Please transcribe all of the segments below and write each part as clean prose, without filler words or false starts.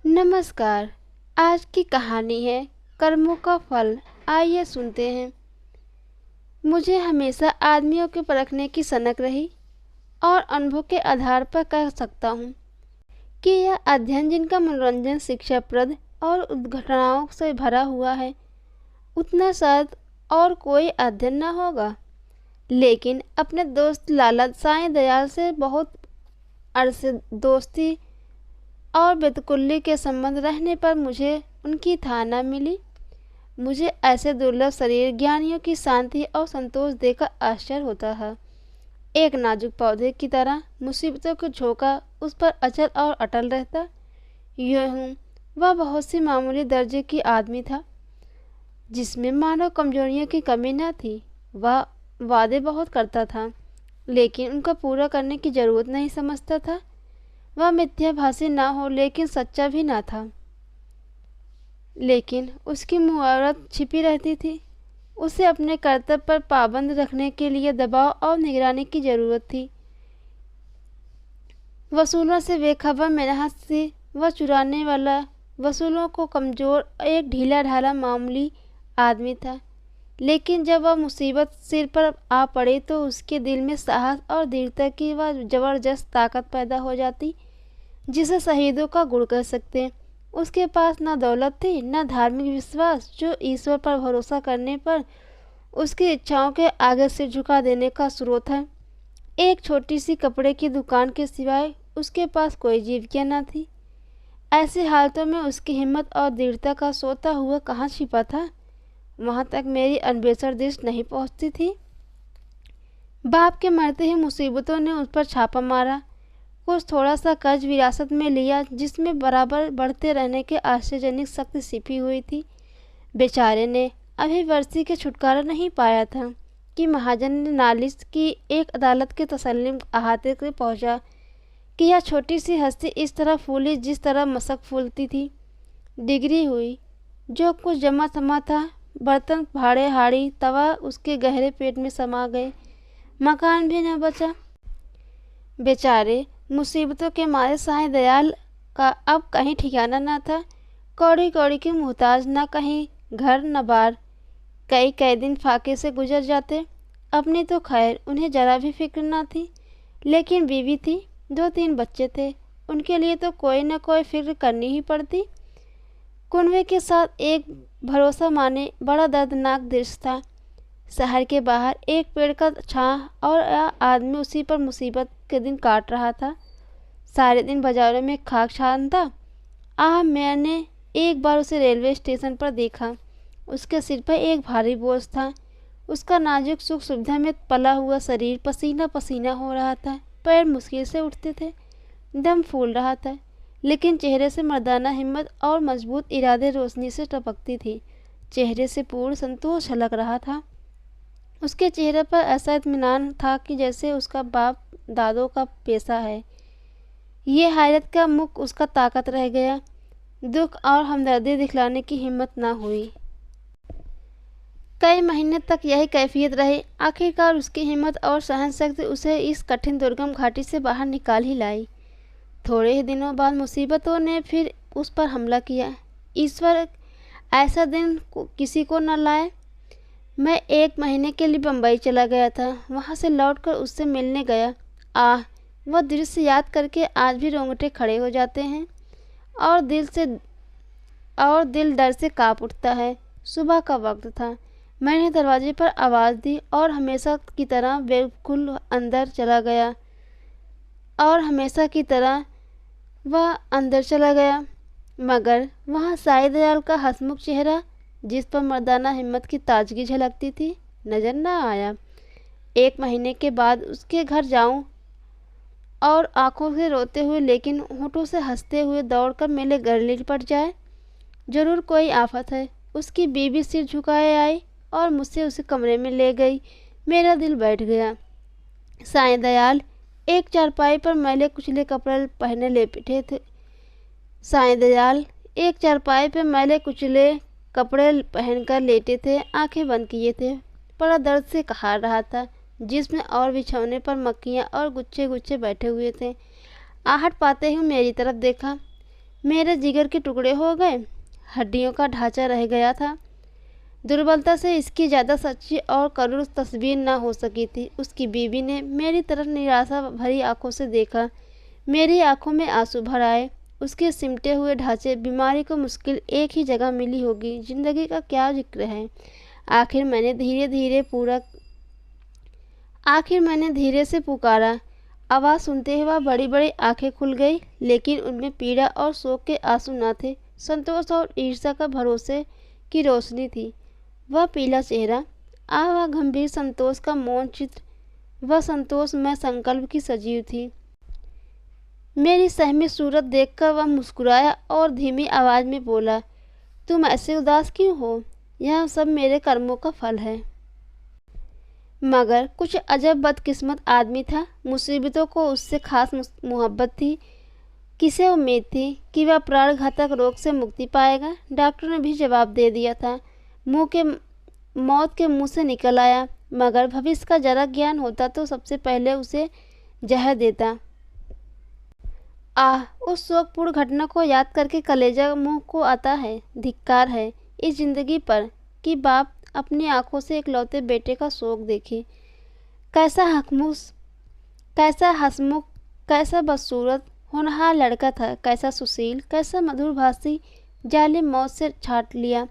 नमस्कार। आज की कहानी है कर्मों का फल। आइए सुनते हैं। मुझे हमेशा आदमियों के परखने की सनक रही और अनुभव के आधार पर कह सकता हूँ कि यह अध्ययन जिनका मनोरंजन शिक्षाप्रद और घटनाओं से भरा हुआ है, उतना शायद और कोई अध्ययन न होगा। लेकिन अपने दोस्त लाला साईं दयाल से बहुत अरसे दोस्ती और बेतकुल्ली के संबंध रहने पर मुझे उनकी था न मिली। मुझे ऐसे दुर्लभ शरीर ज्ञानियों की शांति और संतोष देखकर आश्चर्य होता है। एक नाजुक पौधे की तरह मुसीबतों को झोंका उस पर अचल और अटल रहता। यूँ वह बहुत सी मामूली दर्जे की आदमी था, जिसमें मानव कमजोरियों की कमी न थी। वह वादे बहुत करता था, लेकिन उनका पूरा करने की जरूरत नहीं समझता था। वह मिथ्याभाषी ना हो, लेकिन सच्चा भी ना था। लेकिन उसकी मुहावरत छिपी रहती थी। उसे अपने कर्तव्य पर पाबंद रखने के लिए दबाव और निगरानी की जरूरत थी। वसूलों से बेखबर मेहनत से वह चुराने वाला, वसूलों को कमजोर, एक ढीला ढाला मामूली आदमी था। लेकिन जब वह मुसीबत सिर पर आ पड़े तो उसके दिल में साहस और दृढ़ता की वह जबरदस्त ताकत पैदा हो जाती, जिसे शहीदों का गुण कह सकते हैं। उसके पास न दौलत थी, न धार्मिक विश्वास, जो ईश्वर पर भरोसा करने पर उसकी इच्छाओं के आगे सिर झुका देने का स्रोत है। एक छोटी सी कपड़े की दुकान के सिवाय उसके पास कोई जीविका न थी। ऐसी हालतों में उसकी हिम्मत और दृढ़ता का सोता हुआ कहाँ छिपा था, वहाँ तक मेरी अन्वेषण दृष्टि नहीं पहुँचती थी। बाप के मरते ही मुसीबतों ने उस पर छापा मारा। कुछ थोड़ा सा कर्ज विरासत में लिया, जिसमें बराबर बढ़ते रहने के आश्चर्यजनक शक्ति छिपी हुई थी। बेचारे ने अभी वर्षी के छुटकारा नहीं पाया था कि महाजन ने नालिश की एक अदालत के तसल्लीम अहाते से पहुंचा कि यह छोटी सी हस्ती इस तरह फूली जिस तरह मशक फूलती थी। डिग्री हुई। जो कुछ जमा समा था, बर्तन, भाड़े, हाड़ी, तवा, उसके गहरे पेट में समा गए। मकान भी न बचा। बेचारे मुसीबतों के मारे साईं दयाल का अब कहीं ठिकाना न था। कौड़ी कौड़ी के मुहताज, न कहीं घर न बार। कई दिन फाके से गुजर जाते। अपनी तो खैर उन्हें जरा भी फिक्र न थी, लेकिन बीवी थी, 2-3 बच्चे थे। उनके लिए तो कोई न कोई फिक्र करनी ही पड़ती। कुनबे के साथ एक भरोसा माने बड़ा दर्दनाक दृश्य था। शहर के बाहर एक पेड़ का छां और आदमी उसी पर मुसीबत के दिन काट रहा था। सारे दिन बाजारों में खाक छानता। मैंने एक बार उसे रेलवे स्टेशन पर देखा। उसके सिर पर एक भारी बोझ था। उसका नाजुक सुख सुविधा में पला हुआ शरीर पसीना पसीना हो रहा था। पैर मुश्किल से उठते थे, दम फूल रहा था, लेकिन चेहरे से मर्दाना हिम्मत और मजबूत इरादे रोशनी से टपकती थी। चेहरे से पूर्ण संतोष झलक रहा था। उसके चेहरे पर ऐसा इत्मीनान था कि जैसे उसका बाप दादों का पेशा है। ये हैरत का मुख उसका ताकत रह गया। दुख और हमदर्दी दिखलाने की हिम्मत न हुई। कई महीने तक यही कैफियत रही। आखिरकार उसकी हिम्मत और सहन शक्ति उसे इस कठिन दुर्गम घाटी से बाहर निकाल ही लाई। थोड़े ही दिनों बाद मुसीबतों ने फिर उस पर हमला किया। ईश्वर ऐसा दिन किसी को न लाए। मैं 1 महीने के लिए बम्बई चला गया था। वहाँ से लौटकर उससे मिलने गया। वह दृश्य याद करके आज भी रोंगटे खड़े हो जाते हैं और दिल डर से कांप उठता है। सुबह का वक्त था। मैंने दरवाजे पर आवाज़ दी और हमेशा की तरह बिल्कुल अंदर चला गया वह अंदर चला गया। मगर वहाँ साईं दयाल का हंसमुख चेहरा, जिस पर मर्दाना हिम्मत की ताजगी झलकती थी, नजर न आया। 1 महीने के बाद उसके घर जाऊं और आंखों से रोते हुए लेकिन होठों से हंसते हुए दौड़कर मेरे गले लिपट जाए, जरूर कोई आफत है। उसकी बीवी सिर झुकाए आई और मुझसे उसे कमरे में ले गई। मेरा दिल बैठ गया। साईं दयाल एक चारपाई पर मैले कुचले कपड़े पहने लेटे थे। साईं दयाल एक चारपाई पर मैले कुचले कपड़े पहनकर लेटे थे, आंखें बंद किए थे। बड़ा दर्द से कहार रहा था, जिसमें और बिछौने पर मक्खियाँ और गुच्छे गुच्छे बैठे हुए थे। आहट पाते ही मेरी तरफ देखा। मेरे जिगर के टुकड़े हो गए, हड्डियों का ढांचा रह गया था। दुर्बलता से इसकी ज़्यादा सच्ची और करुण तस्वीर न हो सकी थी। उसकी बीवी ने मेरी तरफ निराशा भरी आंखों से देखा। मेरी आंखों में आंसू भर आए। उसके सिमटे हुए ढांचे, बीमारी को मुश्किल एक ही जगह मिली होगी, जिंदगी का क्या जिक्र है। आखिर मैंने धीरे से पुकारा। आवाज़ सुनते ही वह बड़ी बड़ी आंखें खुल गई, लेकिन उनमें पीड़ा और शोक के आंसू न थे, संतोष और ईर्ष्या का भरोसे की रोशनी थी। वह पीला चेहरा, वह गंभीर संतोष का मौन चित्र, वह संतोष में संकल्प की सजीव थी। मेरी सहमी सूरत देखकर वह मुस्कुराया और धीमी आवाज में बोला, तुम ऐसे उदास क्यों हो? यह सब मेरे कर्मों का फल है। मगर कुछ अजब बदकिस्मत आदमी था। मुसीबतों को उससे खास मोहब्बत थी। किसे उम्मीद थी कि वह प्राण घातक रोग से मुक्ति पाएगा? डॉक्टर ने भी जवाब दे दिया था। मौत के मुंह से निकल आया। मगर भविष्य का जरा ज्ञान होता तो सबसे पहले उसे जहर देता। उस शोकपूर्ण घटना को याद करके कलेजा मुंह को आता है। धिक्कार है इस जिंदगी पर कि बाप अपनी आंखों से इकलौते बेटे का शोक देखे। कैसा हंसमुख, कैसा बदसूरत होनहार लड़का था, कैसा सुशील, कैसा मधुरभाषी। जालिम मौत से छाट लिया।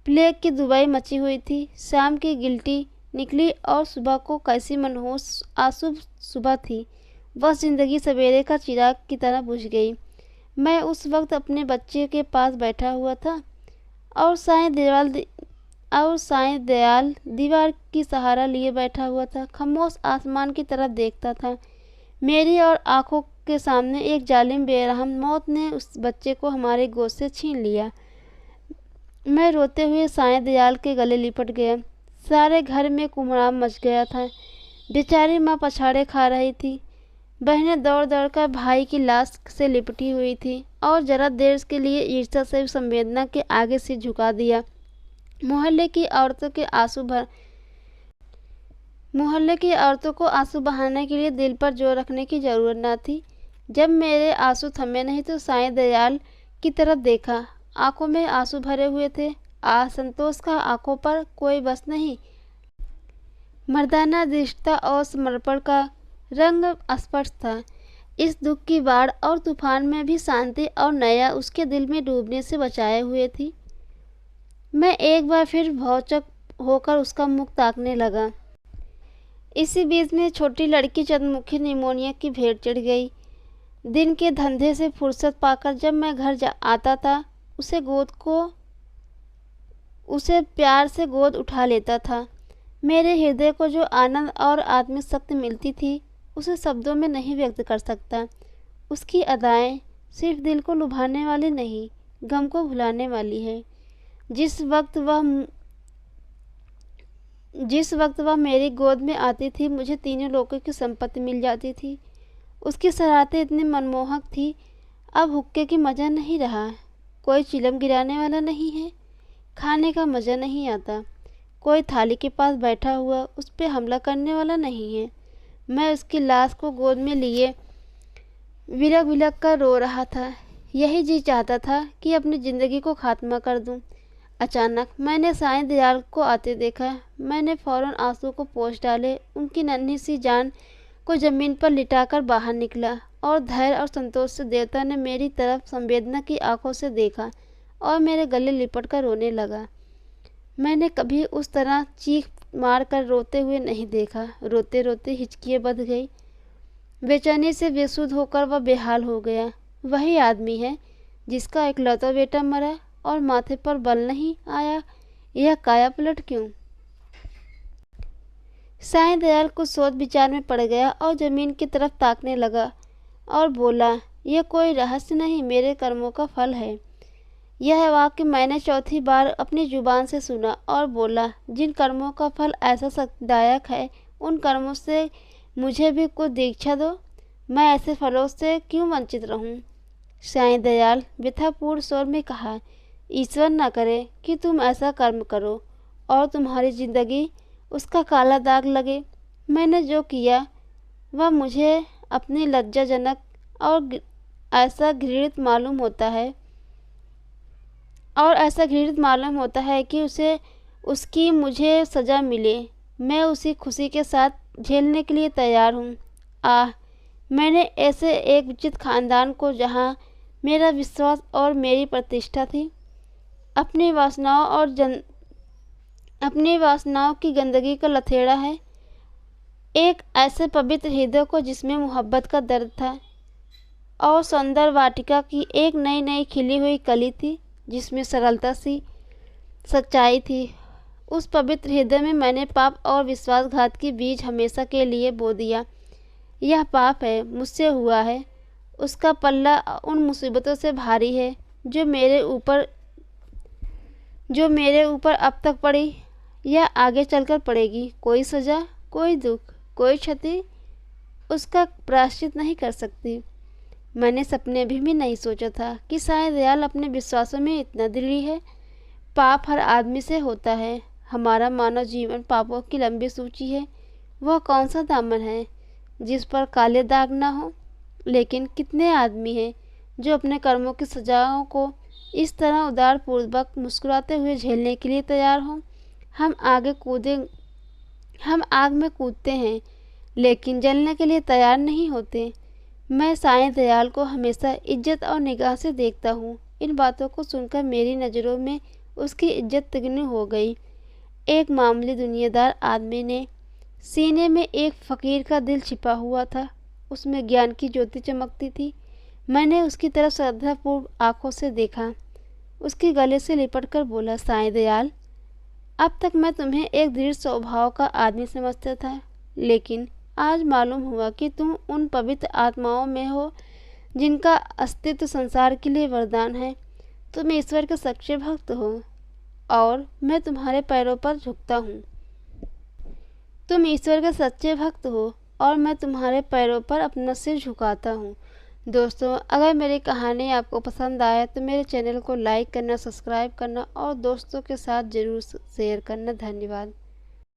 प्लेग की दुबई मची हुई थी। शाम की गिल्टी निकली और सुबह को कैसी मनहूस आशुभ सुबह थी। बस जिंदगी सवेरे का चिराग की तरह बुझ गई। मैं उस वक्त अपने बच्चे के पास बैठा हुआ था और साईं दयाल दीवार की सहारा लिए बैठा हुआ था। खामोश आसमान की तरफ देखता था। मेरी और आंखों के सामने एक जालिम बेरहम मौत ने उस बच्चे को हमारे गोद से छीन लिया। मैं रोते हुए साईं दयाल के गले लिपट गया। सारे घर में कुमड़ाम मच गया था। बेचारी माँ पछाड़े खा रही थी। बहनें दौड़ दौड़ कर भाई की लाश से लिपटी हुई थी और जरा देर के लिए ईर्ष्या से संवेदना के आगे से झुका दिया। मोहल्ले की औरतों को आंसू बहाने के लिए दिल पर जोर रखने की जरूरत न थी। जब मेरे आंसू थमे नहीं तो साईं दयाल की तरफ देखा। आंखों में आंसू भरे हुए थे। संतोष का आंखों पर कोई बस नहीं। मर्दाना दृढ़ता और समर्पण का रंग स्पष्ट था। इस दुख की बाढ़ और तूफान में भी शांति और नया उसके दिल में डूबने से बचाए हुए थी। मैं एक बार फिर भौचक होकर उसका मुख ताकने लगा। इसी बीच में छोटी लड़की चंद्रमुखी निमोनिया की भेंट चढ़ गई। दिन के धंधे से फुर्सत पाकर जब मैं घर आता था, उसे प्यार से गोद उठा लेता था। मेरे हृदय को जो आनंद और आत्मिक शक्ति मिलती थी, उसे शब्दों में नहीं व्यक्त कर सकता। उसकी अदाएं सिर्फ दिल को लुभाने वाली नहीं, गम को भुलाने वाली है। जिस वक्त वह मेरी गोद में आती थी, मुझे तीनों लोगों की संपत्ति मिल जाती थी। उसकी शरारतें इतनी मनमोहक थी। अब हुक्के की मजा नहीं रहा। कोई चिलम गिराने वाला नहीं है। खाने का मजा नहीं आता। कोई थाली के पास बैठा हुआ उस पर हमला करने वाला नहीं है। मैं उसकी लाश को गोद में लिए विलक विलक कर रो रहा था। यही जी चाहता था कि अपनी ज़िंदगी को खात्मा कर दूं। अचानक मैंने साईं दयाल को आते देखा। मैंने फौरन आंसू को पोंछ डाले। उनकी नन्ही सी जान को जमीन पर लिटाकर बाहर निकला और धैर्य और संतोष से देवता ने मेरी तरफ संवेदना की आंखों से देखा और मेरे गले लिपट कर रोने लगा। मैंने कभी उस तरह चीख मार कर रोते हुए नहीं देखा। रोते रोते हिचकियाँ बंध गई। बेचैनी से बेसुध होकर वह बेहाल हो गया। वही आदमी है जिसका इकलौता बेटा मरा और माथे पर बल नहीं आया। यह काया पलट क्यों? साईं दयाल कुछ सोच विचार में पड़ गया और जमीन की तरफ ताकने लगा और बोला, यह कोई रहस्य नहीं, मेरे कर्मों का फल है। यह वाक्य मैंने चौथी बार अपनी जुबान से सुना और बोला, जिन कर्मों का फल ऐसा शक्तिदायक है, उन कर्मों से मुझे भी कुछ दीक्षा दो। मैं ऐसे फलों से क्यों वंचित रहूं? साईं दयाल व्यथापूर्ण स्वर में कहा, ईश्वर न करे कि तुम ऐसा कर्म करो और तुम्हारी जिंदगी उसका काला दाग लगे। मैंने जो किया वह मुझे अपनी लज्जाजनक और ऐसा घृणित मालूम होता है और ऐसा घृणित मालूम होता है कि उसे उसकी मुझे सज़ा मिले, मैं उसी खुशी के साथ झेलने के लिए तैयार हूँ। आह, मैंने ऐसे एक विचित्र खानदान को, जहाँ मेरा विश्वास और मेरी प्रतिष्ठा थी, अपनी वासनाओं की गंदगी का लथेड़ा है। एक ऐसे पवित्र हृदय को जिसमें मोहब्बत का दर्द था और सौंदर्य वाटिका की एक नई नई खिली हुई कली थी जिसमें सरलता सी सच्चाई थी। उस पवित्र हृदय में मैंने पाप और विश्वासघात की बीज हमेशा के लिए बो दिया। यह पाप है, मुझसे हुआ है। उसका पल्ला उन मुसीबतों से भारी है जो मेरे ऊपर अब तक पड़ी या आगे चलकर पड़ेगी। कोई सज़ा, कोई दुख, कोई क्षति उसका प्रायश्चित नहीं कर सकती। मैंने सपने भी नहीं सोचा था कि शायद दयाल अपने विश्वासों में इतना दृढ़ है। पाप हर आदमी से होता है। हमारा मानव जीवन पापों की लंबी सूची है। वह कौन सा दामन है जिस पर काले दाग ना हो? लेकिन कितने आदमी हैं जो अपने कर्मों की सजाओं को इस तरह उदारपूर्वक मुस्कुराते हुए झेलने के लिए तैयार हों। हम आग में कूदते हैं लेकिन जलने के लिए तैयार नहीं होते। मैं साईं दयाल को हमेशा इज्जत और निगाह से देखता हूँ। इन बातों को सुनकर मेरी नज़रों में उसकी इज्जत तिगनी हो गई। एक मामूली दुनियादार आदमी ने सीने में एक फ़कीर का दिल छिपा हुआ था। उसमें ज्ञान की ज्योति चमकती थी। मैंने उसकी तरफ श्रद्धापूर्ण आंखों से देखा। उसके गले से लिपट कर बोला, साईं दयाल, अब तक मैं तुम्हें एक दृढ़ स्वभाव का आदमी समझता था, लेकिन आज मालूम हुआ कि तुम उन पवित्र आत्माओं में हो जिनका अस्तित्व संसार के लिए वरदान है। तुम ईश्वर के सच्चे भक्त हो और मैं तुम्हारे पैरों पर झुकता हूँ। तुम ईश्वर के सच्चे भक्त हो और मैं तुम्हारे पैरों पर अपना सिर झुकाता हूँ। दोस्तों, अगर मेरी कहानी आपको पसंद आए तो मेरे चैनल को लाइक करना, सब्सक्राइब करना और दोस्तों के साथ ज़रूर शेयर करना। धन्यवाद।